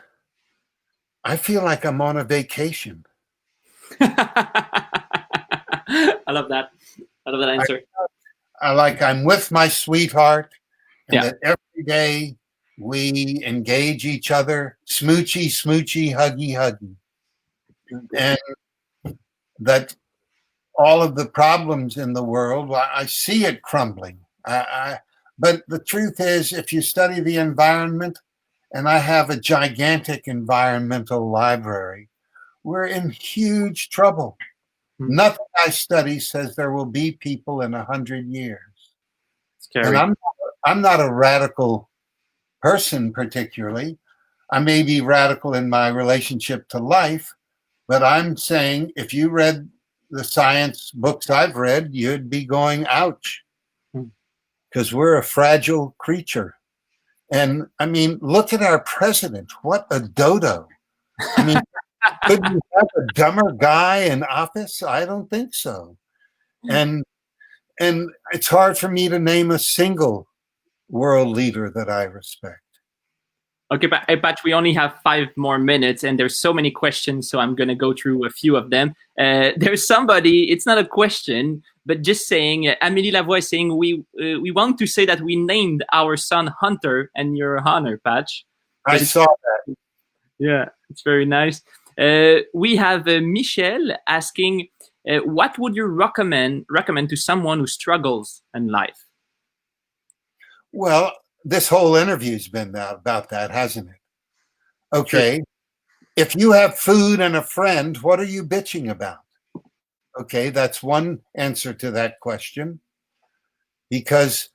I feel like I'm on a vacation. I love that. I love that answer. I'm with my sweetheart, and Yeah. that every day we engage each other, smoochy, smoochy, huggy, huggy. And that all of the problems in the world, well, I see it crumbling. But the truth is, if you study the environment, and I have a gigantic environmental library, we're in huge trouble. Nothing I study says there will be people in 100 years. Scary. And I'm not a radical person particularly. I may be radical in my relationship to life, but I'm saying if you read the science books I've read, you'd be going, ouch, because we're a fragile creature. And I mean, look at our president. What a dodo. I mean, could you have a dumber guy in office? I don't think so. And it's hard for me to name a single world leader that I respect. Okay, Pat, we only have 5 more minutes, and there's so many questions, so I'm going to go through a few of them. There's somebody, it's not a question, but just saying, Amélie Lavoie is saying, we want to say that we named our son Hunter in your honor, Patch. I saw that. Yeah, it's very nice. We have Michelle asking, what would you recommend to someone who struggles in life? Well, this whole interview's been about that, hasn't it? Okay. Sure. If you have food and a friend, what are you bitching about? Okay, that's one answer to that question. Because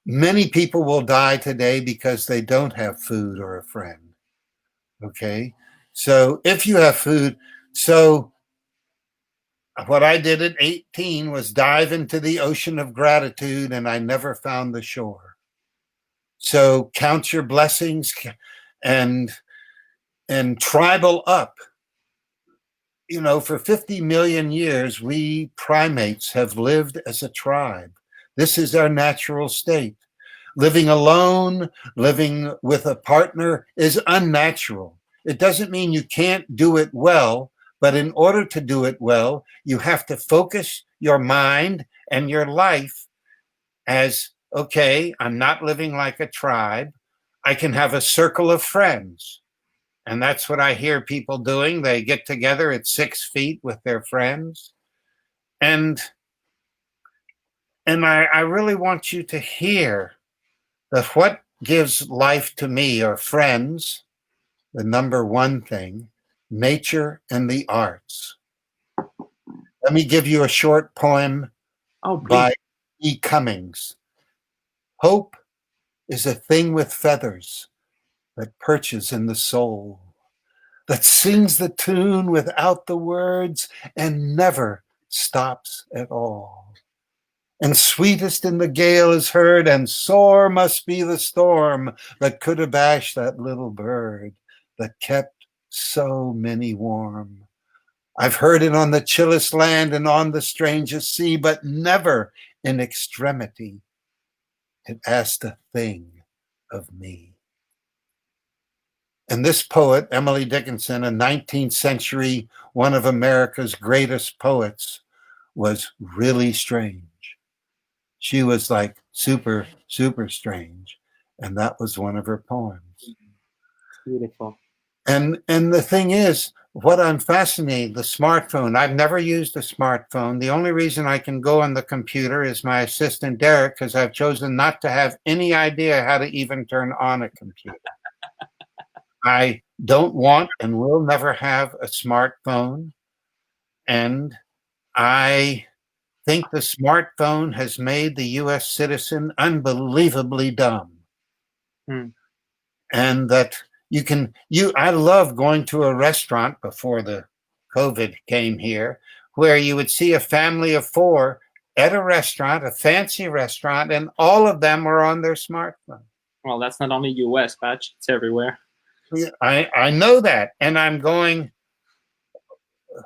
many people will die today because they don't have food or a friend. Okay, so if you have food, so what I did at 18 was dive into the ocean of gratitude, and I never found the shore. So count your blessings and tribal up. you know, for 50 million years, we primates have lived as a tribe. This is our natural state. Living alone, living with a partner is unnatural. It doesn't mean you can't do it well, but in order to do it well, you have to focus your mind and your life as, okay, I'm not living like a tribe. I can have a circle of friends. And that's what I hear people doing. They get together at 6 feet with their friends. And I really want you to hear that what gives life to me are friends, the number one thing, nature and the arts. Let me give you a short poem Oh, please. by E. Cummings. Hope is a thing with feathers that perches in the soul, that sings the tune without the words and never stops at all. And sweetest in the gale is heard, and sore must be the storm that could abash that little bird that kept so many warm. I've heard it on the chillest land and on the strangest sea, but never in extremity it asked a thing of me. And this poet, Emily Dickinson, a 19th century, one of America's greatest poets, was really strange. She was like super, super strange. And that was one of her poems. Beautiful. And the thing is, what I'm fascinated, the smartphone, I've never used a smartphone. The only reason I can go on the computer is my assistant, Derek, because I've chosen not to have any idea how to even turn on a computer. I don't want and will never have a smartphone. And I think the smartphone has made the US citizen unbelievably dumb. And that I love going to a restaurant before the COVID came here, where you would see a family of 4 at a restaurant, a fancy restaurant, and all of them were on their smartphone. Well, that's not only US, Patch, it's everywhere. I know that. And I'm going,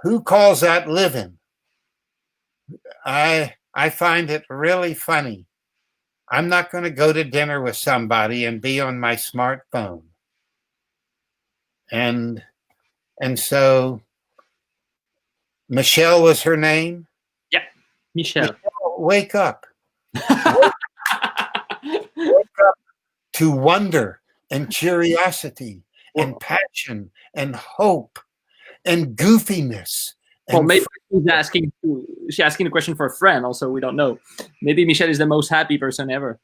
who calls that living? I find it really funny. I'm not going to go to dinner with somebody and be on my smartphone. And so Michelle was her name? Yeah, Michelle. Wake up. Wake up to wonder and curiosity and passion and hope and goofiness. Well, maybe she's asking a question for a friend. Also, we don't know. Maybe Michelle is the most happy person ever.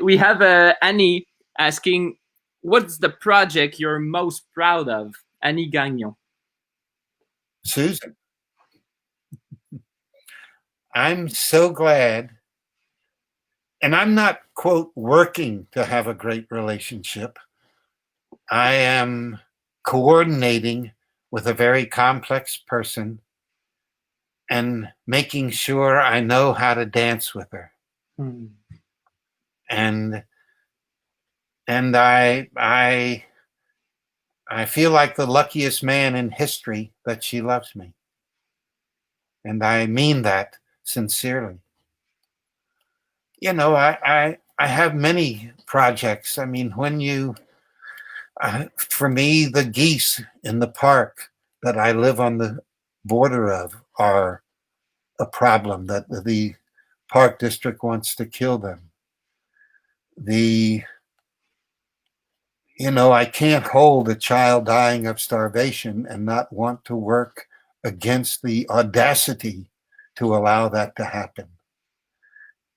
We have Annie asking, what's the project you're most proud of? Annie Gagnon. Susan, I'm so glad. And I'm not, quote, working to have a great relationship. I am coordinating with a very complex person and making sure I know how to dance with her. And I feel like the luckiest man in history that she loves me. And I mean that sincerely. You know, I have many projects. I mean, for me, the geese in the park that I live on the border of are a problem, that the park district wants to kill them. I can't hold a child dying of starvation and not want to work against the audacity to allow that to happen.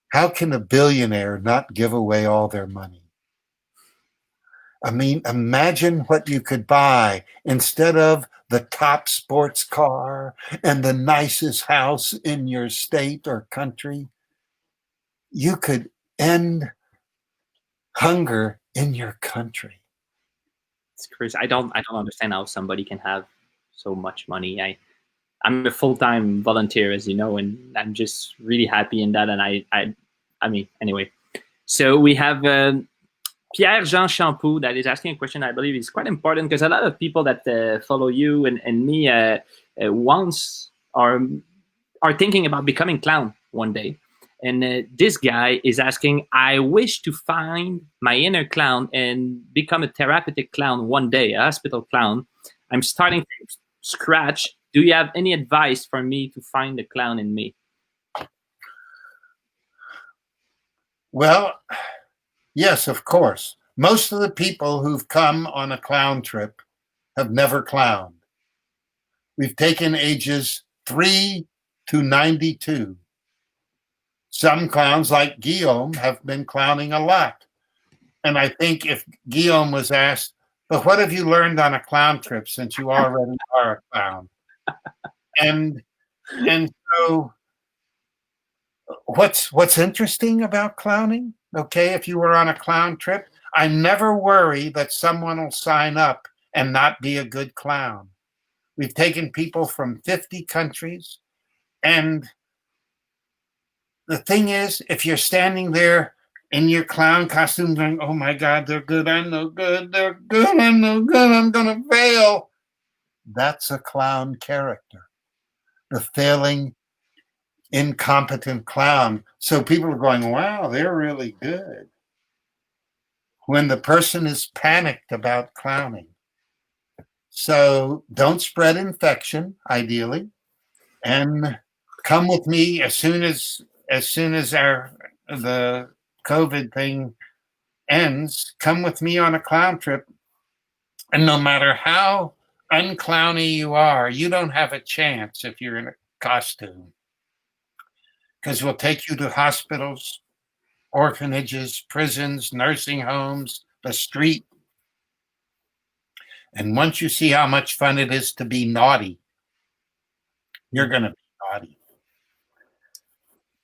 How can a billionaire not give away all their money? I mean, imagine what you could buy instead of the top sports car and the nicest house in your state or country. You could end hunger in your country. It's crazy. I don't understand how somebody can have so much money. I'm a full-time volunteer, as you know, and I'm just really happy in that. And I mean, anyway. So we have Pierre Jean Shampoo that is asking a question I believe is quite important because a lot of people that follow you and me once are thinking about becoming clown one day. And this guy is asking, I wish to find my inner clown and become a therapeutic clown one day, a hospital clown. I'm starting from scratch. Do you have any advice for me to find the clown in me? Well, yes, of course. Most of the people who've come on a clown trip have never clowned. We've taken ages 3 to 92. Some clowns, like Guillaume, have been clowning a lot. And I think if Guillaume was asked, but what have you learned on a clown trip since you already are a clown? And so what's interesting about clowning, okay, if you were on a clown trip, I never worry that someone will sign up and not be a good clown. We've taken people from 50 countries, and the thing is, if you're standing there in your clown costume going, oh my God, they're good, I'm no good, they're good, I'm no good, I'm gonna fail. That's a clown character, the failing, incompetent clown. So people are going, wow, they're really good. When the person is panicked about clowning. So don't spread infection, ideally, and come with me as soon as the COVID thing ends. Come with me on a clown trip, and no matter how unclowny you are, you don't have a chance if you're in a costume, because we'll take you to hospitals, orphanages, prisons, nursing homes, the street. And once you see how much fun it is to be naughty, you're going to be naughty.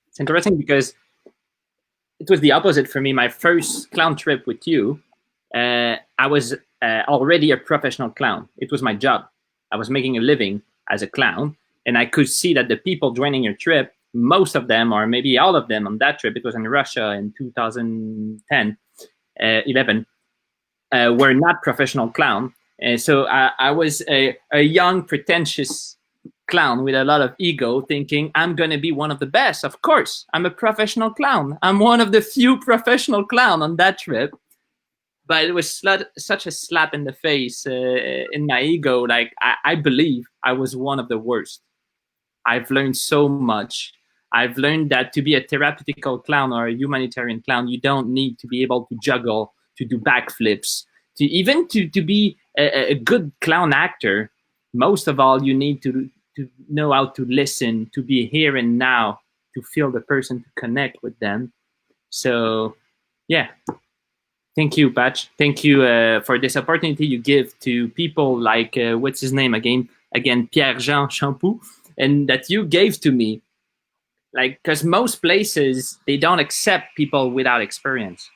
It's interesting because it was the opposite for me. My first clown trip with you, I was already a professional clown. It was my job. I was making a living as a clown, and I could see that the people joining your trip, most of them, or maybe all of them on that trip, it was in Russia in 2010, 11, were not professional clown. And so I was a young, pretentious clown with a lot of ego, thinking I'm going to be one of the best. Of course, I'm a professional clown. I'm one of the few professional clown on that trip. But it was such a slap in the face in my ego. Like, I believe I was one of the worst. I've learned so much. I've learned that to be a therapeutical clown or a humanitarian clown, you don't need to be able to juggle, to do backflips, to be a good clown actor. Most of all, you need to know how to listen, to be here and now, to feel the person, to connect with them. So, yeah. Thank you, Patch. Thank you for this opportunity you give to people like, what's his name again, Pierre Jean Shampoo, and that you gave to me. Like, because most places, they don't accept people without experience.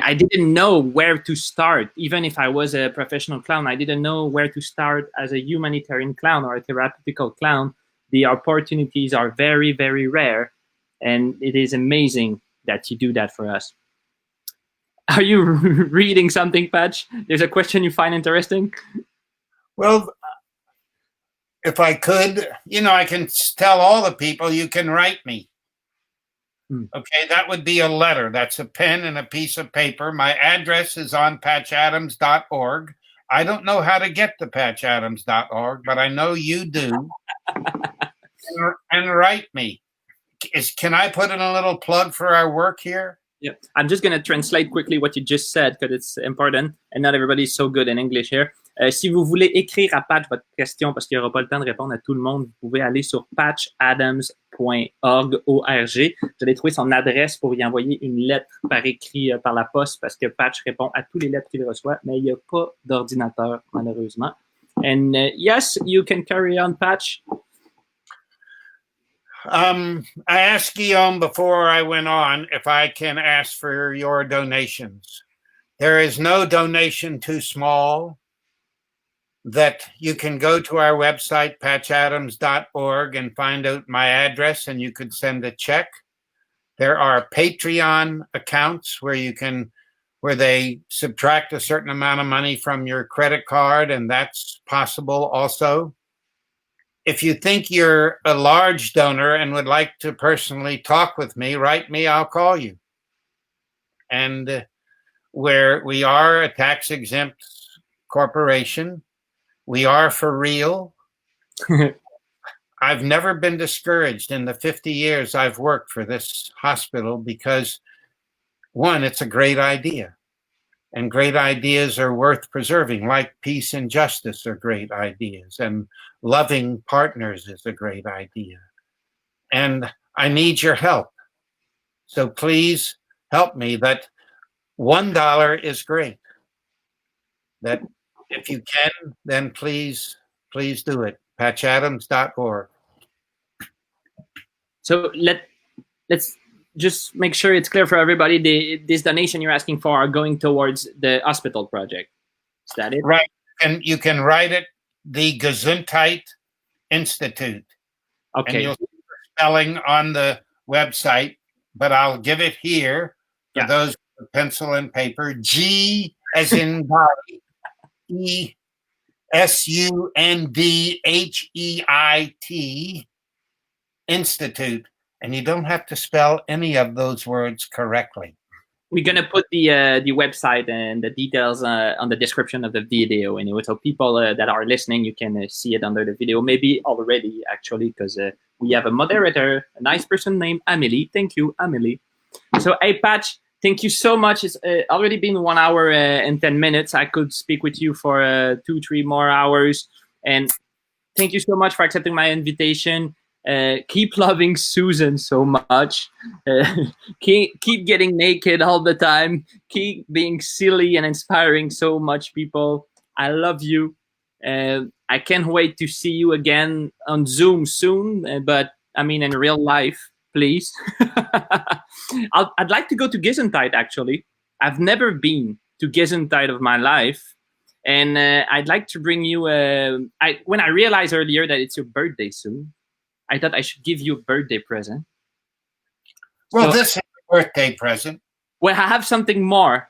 I didn't know where to start. Even if I was a professional clown, I didn't know where to start as a humanitarian clown or a therapeutical clown. The opportunities are very, very rare. And it is amazing that you do that for us. Are you reading something, Patch? There's a question you find interesting? Well, if I could, I can tell all the people you can write me. Okay, that would be a letter. That's a pen and a piece of paper. My address is on patchadams.org. I don't know how to get to patchadams.org, but I know you do. and write me. Can I put in a little plug for our work here? Yeah, I'm just going to translate quickly what you just said because it's important and not everybody is so good in English here. Si vous voulez écrire à Patch votre question parce qu'il n'y aura pas le temps de répondre à tout le monde, vous pouvez aller sur patchadams.org. Vous allez trouver son adresse pour y envoyer une lettre par écrit par la poste parce que Patch répond à tous les lettres qu'il reçoit, mais il n'y a pas d'ordinateur malheureusement. And yes, you can carry on, Patch. I asked Guillaume before I went on if I can ask for your donations. There is no donation too small. That you can go to our website, patchadams.org, and find out my address, and you could send a check. There are Patreon accounts where you can where they subtract a certain amount of money from your credit card, and that's possible also. If you think you're a large donor and would like to personally talk with me, write me, I'll call you. And where we are a tax-exempt corporation, we are for real. I've never been discouraged in the 50 years I've worked for this hospital because, one, it's a great idea. And great ideas are worth preserving, like peace and justice are great ideas, and loving partners is a great idea. And I need your help. So please help me. That $1 is great. That if you can, then please do it. patchadams.org. So let's just make sure it's clear for everybody. This donation you're asking for are going towards the hospital project. Is that it? Right. And you can write it the Gesundheit Institute. Okay. And you'll see the spelling on the website, but I'll give it here for those with pencil and paper. G as in body, ESUNDHEIT Institute. And you don't have to spell any of those words correctly. We're gonna put the website and the details on the description of the video anyway, so people that are listening, you can see it under the video, maybe already actually, because we have a moderator, a nice person named Amelie. Thank you, Amelie. So, hey, Patch, thank you so much. It's already been 1 hour and 10 minutes. I could speak with you for 2-3 more hours, and thank you so much for accepting my invitation. Keep loving Susan so much. Keep getting naked all the time. Keep being silly and inspiring so much people. I love you. I can't wait to see you again on Zoom soon, but I mean in real life, please. I'd like to go to Gesundheit, actually. I've never been to Gesundheit of my life. And I'd like to bring you, when I realized earlier that it's your birthday soon, I thought I should give you a birthday present. Well, so, this is a birthday present. Well, I have something more.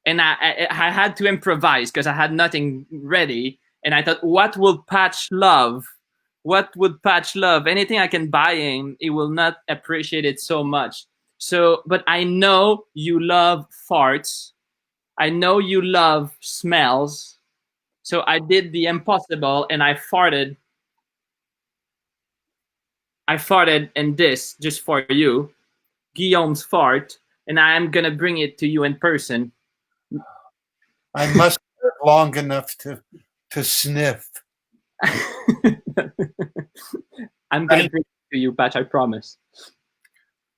And I had to improvise because I had nothing ready. And I thought, what will Patch love? What would Patch love? Anything I can buy him, he will not appreciate it so much. So, but I know you love farts. I know you love smells. So I did the impossible and I farted in this just for you, Guillaume's fart, and I'm gonna bring it to you in person. I must live long enough to sniff. I'm gonna bring it to you, Patch, I promise.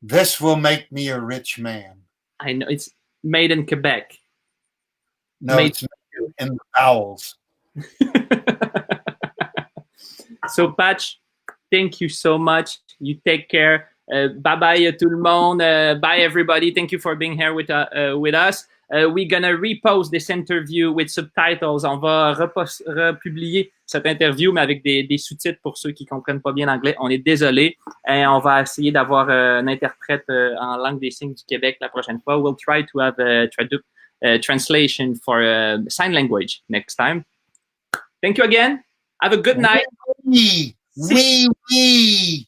This will make me a rich man. I know, it's made in Quebec. No, it's made in the bowels. So, Patch, thank you so much. You take care. Bye-bye tout le monde. Bye, everybody. Thank you for being here with us. We're going to repost this interview with subtitles. On va republier cette interview, mais avec des sous-titres pour ceux qui ne comprennent pas bien l'anglais. On est désolé. Et on va essayer d'avoir un interprète en langue des signes du Québec la prochaine fois. We'll try to have a translation for sign language next time. Thank you again. Have a good night. Wee, pee,